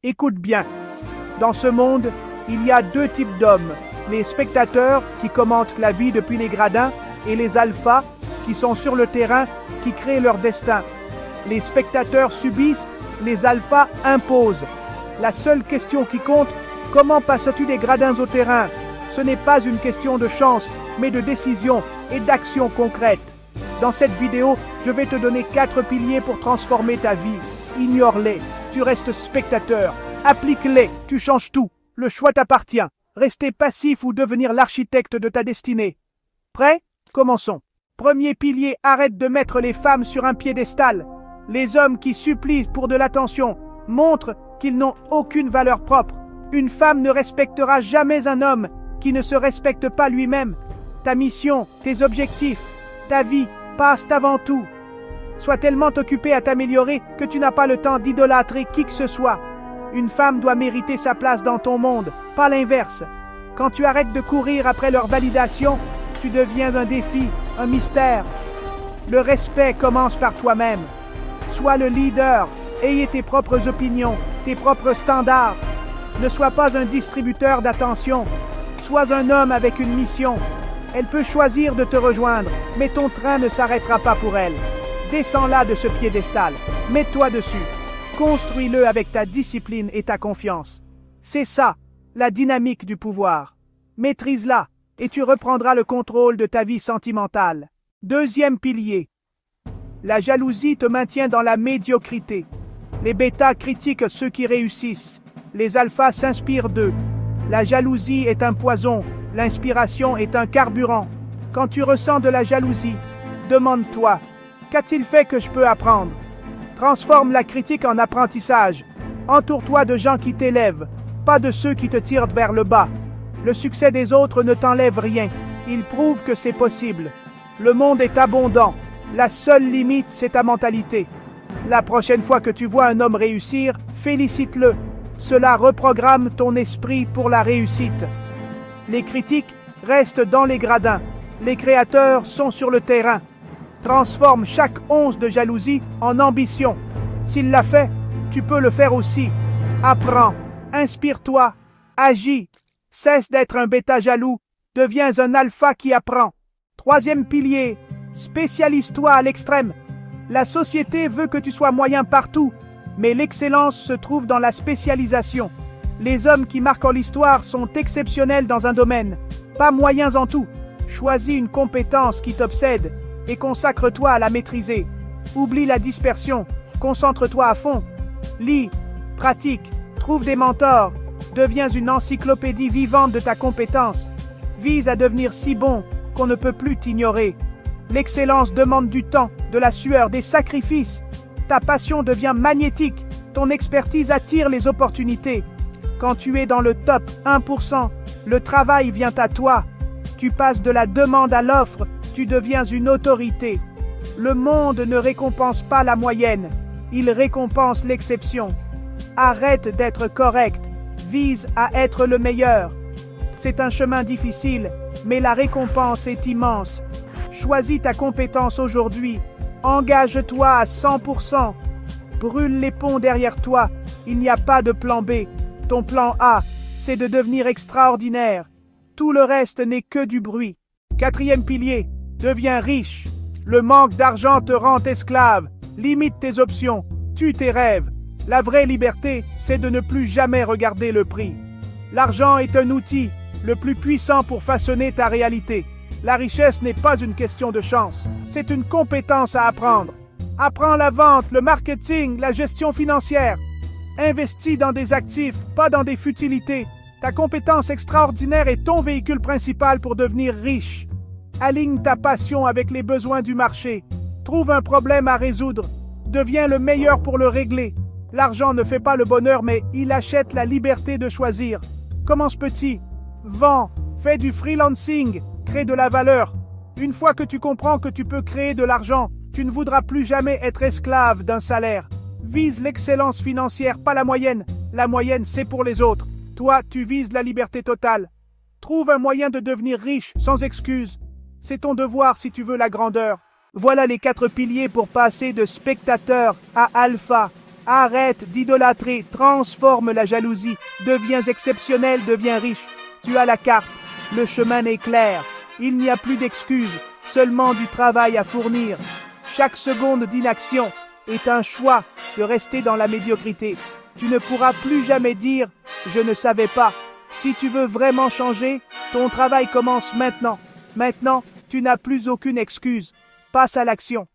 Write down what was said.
Écoute bien. Dans ce monde, il y a deux types d'hommes. Les spectateurs qui commentent la vie depuis les gradins et les alphas qui sont sur le terrain, qui créent leur destin. Les spectateurs subissent, les alphas imposent. La seule question qui compte, comment passes-tu des gradins au terrain? Ce n'est pas une question de chance, mais de décision et d'action concrète. Dans cette vidéo, je vais te donner 4 piliers pour transformer ta vie. Ignore-les, tu restes spectateur. Applique-les, tu changes tout. Le choix t'appartient. Rester passif ou devenir l'architecte de ta destinée. Prêt? Commençons. Premier pilier, arrête de mettre les femmes sur un piédestal. Les hommes qui supplient pour de l'attention montrent qu'ils n'ont aucune valeur propre. Une femme ne respectera jamais un homme qui ne se respecte pas lui-même. Ta mission, tes objectifs, ta vie passent avant tout. Sois tellement occupé à t'améliorer que tu n'as pas le temps d'idolâtrer qui que ce soit. Une femme doit mériter sa place dans ton monde, pas l'inverse. Quand tu arrêtes de courir après leur validation, tu deviens un défi, un mystère. Le respect commence par toi-même. Sois le leader, ayez tes propres opinions, tes propres standards. Ne sois pas un distributeur d'attention. Sois un homme avec une mission. Elle peut choisir de te rejoindre, mais ton train ne s'arrêtera pas pour elle. Descends-la de ce piédestal. Mets-toi dessus. Construis-le avec ta discipline et ta confiance. C'est ça, la dynamique du pouvoir. Maîtrise-la et tu reprendras le contrôle de ta vie sentimentale. Deuxième pilier. La jalousie te maintient dans la médiocrité. Les bêtas critiquent ceux qui réussissent. Les alphas s'inspirent d'eux. La jalousie est un poison. L'inspiration est un carburant. Quand tu ressens de la jalousie, demande-toi, qu'a-t-il fait que je peux apprendre? Transforme la critique en apprentissage. Entoure-toi de gens qui t'élèvent, pas de ceux qui te tirent vers le bas. Le succès des autres ne t'enlève rien. Il prouve que c'est possible. Le monde est abondant. La seule limite, c'est ta mentalité. La prochaine fois que tu vois un homme réussir, félicite-le. Cela reprogramme ton esprit pour la réussite. Les critiques restent dans les gradins. Les créateurs sont sur le terrain. Transforme chaque once de jalousie en ambition. S'il l'a fait, tu peux le faire aussi. Apprends, inspire-toi, agis. Cesse d'être un bêta jaloux, deviens un alpha qui apprend. Troisième pilier, spécialise-toi à l'extrême. La société veut que tu sois moyen partout, mais l'excellence se trouve dans la spécialisation. Les hommes qui marquent l'histoire sont exceptionnels dans un domaine, pas moyens en tout. Choisis une compétence qui t'obsède et consacre-toi à la maîtriser. Oublie la dispersion, concentre-toi à fond. Lis, pratique, trouve des mentors, deviens une encyclopédie vivante de ta compétence. Vise à devenir si bon qu'on ne peut plus t'ignorer. L'excellence demande du temps, de la sueur, des sacrifices. Ta passion devient magnétique, ton expertise attire les opportunités. Quand tu es dans le top 1%, le travail vient à toi. Tu passes de la demande à l'offre, tu deviens une autorité. Le monde ne récompense pas la moyenne, il récompense l'exception. Arrête d'être correct, vise à être le meilleur. C'est un chemin difficile, mais la récompense est immense. Choisis ta compétence aujourd'hui, engage-toi à 100%. Brûle les ponts derrière toi, il n'y a pas de plan B. Ton plan A, c'est de devenir extraordinaire. Tout le reste n'est que du bruit. Quatrième pilier, deviens riche. Le manque d'argent te rend esclave. Limite tes options, tue tes rêves. La vraie liberté, c'est de ne plus jamais regarder le prix. L'argent est un outil, le plus puissant pour façonner ta réalité. La richesse n'est pas une question de chance, c'est une compétence à apprendre. Apprends la vente, le marketing, la gestion financière. Investis dans des actifs, pas dans des futilités. Ta compétence extraordinaire est ton véhicule principal pour devenir riche. Aligne ta passion avec les besoins du marché. Trouve un problème à résoudre. Deviens le meilleur pour le régler. L'argent ne fait pas le bonheur, mais il achète la liberté de choisir. Commence petit. Vends, fais du freelancing, crée de la valeur. Une fois que tu comprends que tu peux créer de l'argent, tu ne voudras plus jamais être esclave d'un salaire. Vise l'excellence financière, pas la moyenne. La moyenne, c'est pour les autres. Toi, tu vises la liberté totale. Trouve un moyen de devenir riche, sans excuse. C'est ton devoir si tu veux la grandeur. Voilà les 4 piliers pour passer de spectateur à alpha. Arrête d'idolâtrer, transforme la jalousie, deviens exceptionnel, deviens riche. Tu as la carte, le chemin est clair, il n'y a plus d'excuses, seulement du travail à fournir. Chaque seconde d'inaction est un choix de rester dans la médiocrité. Tu ne pourras plus jamais dire « je ne savais pas ». Si tu veux vraiment changer, ton travail commence maintenant. Maintenant, tu n'as plus aucune excuse. Passe à l'action.